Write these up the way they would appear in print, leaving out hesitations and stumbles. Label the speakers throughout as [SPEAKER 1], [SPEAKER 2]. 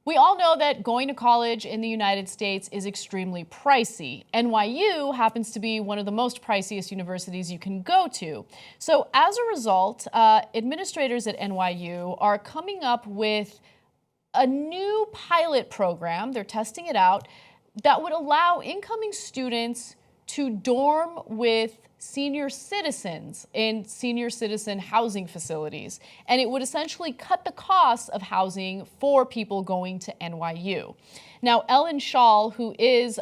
[SPEAKER 1] We all know that going to college in the United States is extremely pricey. NYU happens to be one of the most priciest universities you can go to. So as a result, administrators at NYU are coming up with a new pilot program, they're testing it out, that would allow incoming students to dorm with senior citizens in senior citizen housing facilities. And it would essentially cut the costs of housing for people going to NYU. Now, Ellen Schall, who is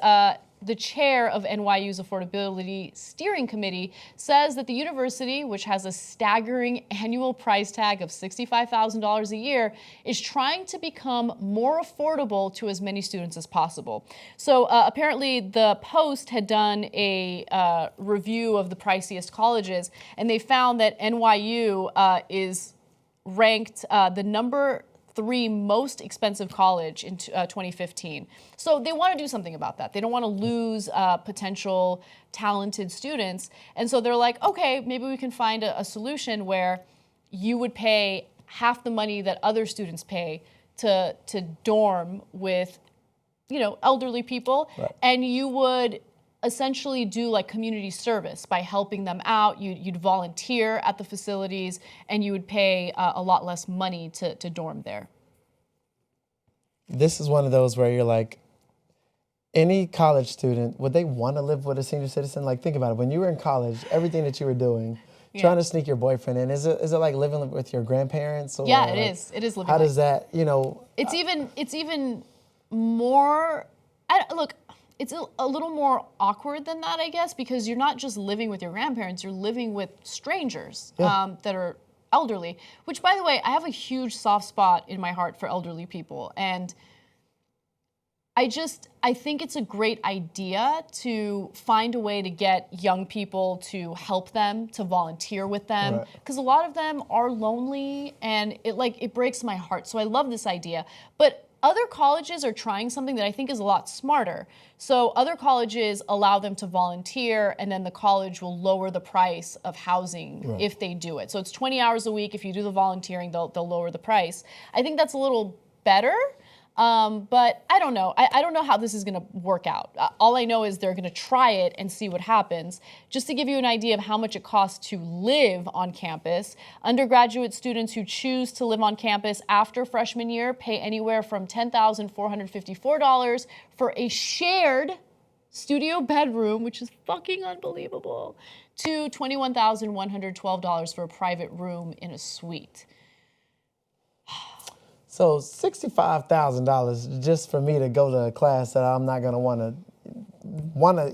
[SPEAKER 1] the chair of NYU's Affordability Steering Committee, says that the university, which has a staggering annual price tag of $65,000 a year, is trying to become more affordable to as many students as possible. So apparently the Post had done a review of the priciest colleges, and they found that NYU is ranked the number 3 most expensive college in 2015. So they want to do something about that. They don't want to lose potential talented students. And so they're like, okay, maybe we can find a solution where you would pay half the money that other students pay to dorm with, elderly people. Right. And you would essentially do like community service by helping them out. You'd volunteer at the facilities, and you would pay a lot less money to dorm there.
[SPEAKER 2] This is one of those where you're like, any college student, would they want to live with a senior citizen? Like, think about it. When you were in college, everything that you were doing, trying to sneak your boyfriend in, is it like living with your grandparents? Or
[SPEAKER 1] yeah, it is. It is living.
[SPEAKER 2] How does that,
[SPEAKER 1] It's even more. Look, it's a little more awkward than that, I guess, because you're not just living with your grandparents, you're living with strangers that are elderly, which, by the way, I have a huge soft spot in my heart for elderly people. And I think it's a great idea to find a way to get young people to help them, to volunteer with them, because a lot of them are lonely, and it breaks my heart. So I love this idea. But other colleges are trying something that I think is a lot smarter. So other colleges allow them to volunteer, and then the college will lower the price of housing if they do it. So it's 20 hours a week. If you do the volunteering, they'll lower the price. I think that's a little better. But I don't know. I don't know how this is going to work out. All I know is they're going to try it and see what happens. Just to give you an idea of how much it costs to live on campus, undergraduate students who choose to live on campus after freshman year pay anywhere from $10,454 for a shared studio bedroom, which is fucking unbelievable, to $21,112 for a private room in a suite.
[SPEAKER 2] So $65,000 just for me to go to a class that I'm not going to want to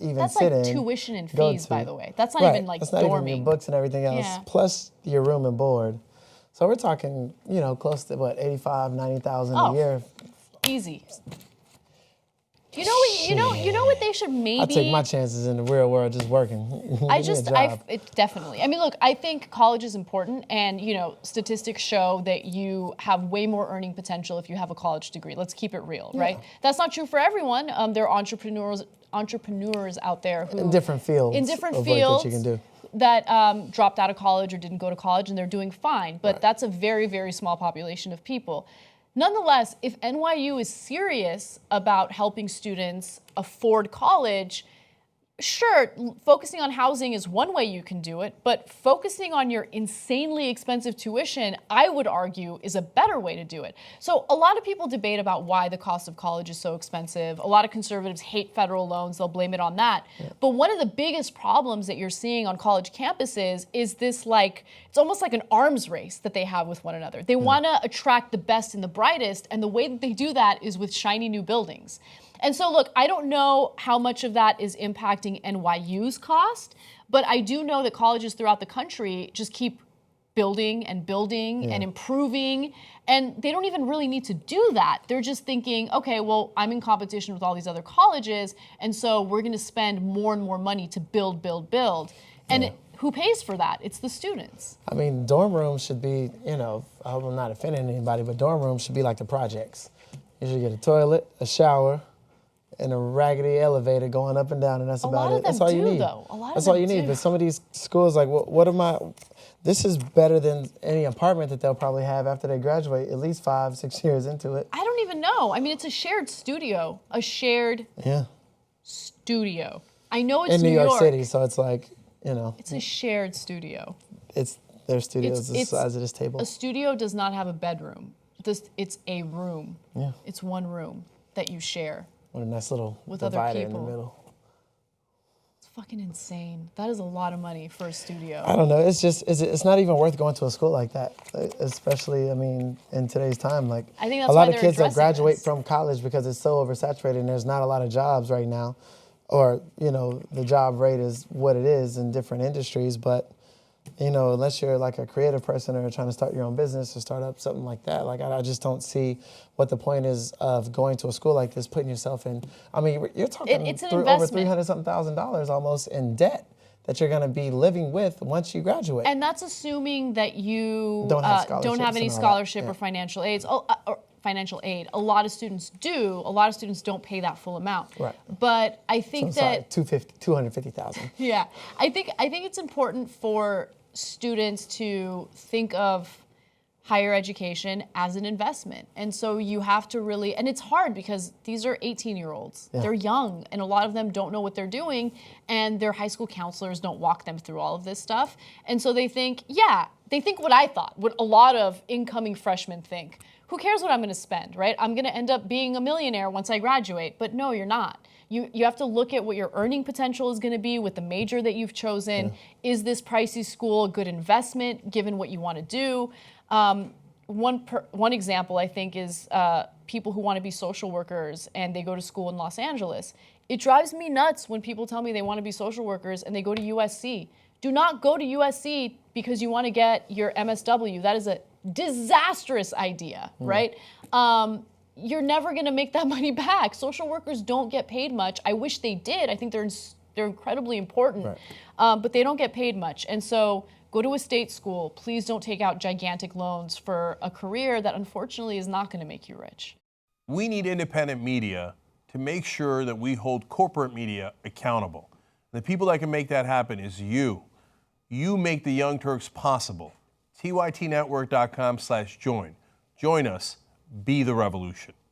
[SPEAKER 2] even
[SPEAKER 1] That's
[SPEAKER 2] sit in.
[SPEAKER 1] That's like tuition and fees, by the way. That's not even like
[SPEAKER 2] That's not
[SPEAKER 1] dorming.
[SPEAKER 2] Even your books and everything else, plus your room and board. So we're talking, close to what, $85,000, $90,000 a year.
[SPEAKER 1] Easy. You know what they should maybe.
[SPEAKER 2] I take my chances in the real world just working.
[SPEAKER 1] Definitely. I mean, look, I think college is important, and statistics show that you have way more earning potential if you have a college degree. Let's keep it real, right? That's not true for everyone. There are entrepreneurs out there who
[SPEAKER 2] in different fields that you can do.
[SPEAKER 1] That dropped out of college or didn't go to college, and they're doing fine. But that's a very, very small population of people. Nonetheless, if NYU is serious about helping students afford college, sure, focusing on housing is one way you can do it, but focusing on your insanely expensive tuition, I would argue, is a better way to do it. So a lot of people debate about why the cost of college is so expensive. A lot of conservatives hate federal loans. They'll blame it on that. Yeah. But one of the biggest problems that you're seeing on college campuses is this, it's almost like an arms race that they have with one another. They want to attract the best and the brightest, and the way that they do that is with shiny new buildings. And so, look, I don't know how much of that is impacting NYU's cost, but I do know that colleges throughout the country just keep building and improving, and they don't even really need to do that. They're just thinking, okay, well, I'm in competition with all these other colleges, and so we're going to spend more and more money to build. And who pays for that? It's the students.
[SPEAKER 2] I mean, dorm rooms should be, I hope I'm not offending anybody, but dorm rooms should be like the projects. You should get a toilet, a shower, in a raggedy elevator going up and down, and that's about it. That's all you need. That's all you need. But some of these schools, like, what am I? This is better than any apartment that they'll probably have after they graduate, at least 5-6 years into it.
[SPEAKER 1] I don't even know. I mean, it's a shared studio. A shared studio. I know it's
[SPEAKER 2] in New York City, so it's like, you know.
[SPEAKER 1] It's a shared studio.
[SPEAKER 2] Their studio is the size of this table.
[SPEAKER 1] A studio does not have a bedroom. It's a room.
[SPEAKER 2] Yeah.
[SPEAKER 1] It's one room that you share.
[SPEAKER 2] With a nice little
[SPEAKER 1] with
[SPEAKER 2] divider
[SPEAKER 1] other people.
[SPEAKER 2] in the middle.
[SPEAKER 1] It's fucking insane. That is a lot of money for a studio.
[SPEAKER 2] I don't know. It's just, it's not even worth going to a school like that, especially, I mean, in today's time. Like,
[SPEAKER 1] I think that's
[SPEAKER 2] a lot
[SPEAKER 1] why
[SPEAKER 2] of kids that graduate
[SPEAKER 1] this.
[SPEAKER 2] from college because it's so oversaturated and there's not a lot of jobs right now, or, you know, the job rate is what it is in different industries. But, you know, unless you're like a creative person or trying to start your own business or start up something like that, like, I just don't see what the point is of going to a school like this, putting yourself in. I mean, you're talking
[SPEAKER 1] it's an
[SPEAKER 2] over
[SPEAKER 1] investment.
[SPEAKER 2] $300-something thousand almost in debt that you're going to be living with once you graduate.
[SPEAKER 1] And that's assuming that you
[SPEAKER 2] don't have
[SPEAKER 1] any scholarship or financial aids. Or financial aid. A lot of students do. A lot of students don't pay that full amount.
[SPEAKER 2] Right.
[SPEAKER 1] But I think that
[SPEAKER 2] $250,000.
[SPEAKER 1] Yeah, I think it's important for students to think of higher education as an investment. And so you have to really, and it's hard because these are 18-year-olds.
[SPEAKER 2] Yeah.
[SPEAKER 1] They're young, and a lot of them don't know what they're doing, and their high school counselors don't walk them through all of this stuff. And so they think what I thought, what a lot of incoming freshmen think. Who cares what I'm gonna spend, right? I'm gonna end up being a millionaire once I graduate. But no, you're not. You have to look at what your earning potential is gonna be with the major that you've chosen. Yeah. Is this pricey school a good investment given what you wanna do? One example, I think, is people who want to be social workers and they go to school in Los Angeles. It drives me nuts when people tell me they want to be social workers and they go to USC. Do not go to USC because you want to get your MSW. That is a disastrous idea, right? You're never going to make that money back. Social workers don't get paid much. I wish they did. I think they're incredibly important, right. But they don't get paid much. And so go to a state school. Please don't take out gigantic loans for a career that unfortunately is not going to make you rich.
[SPEAKER 3] We need independent media to make sure that we hold corporate media accountable. The people that can make that happen is you. You make the Young Turks possible. tytnetwork.com/join. Join us. Be the revolution.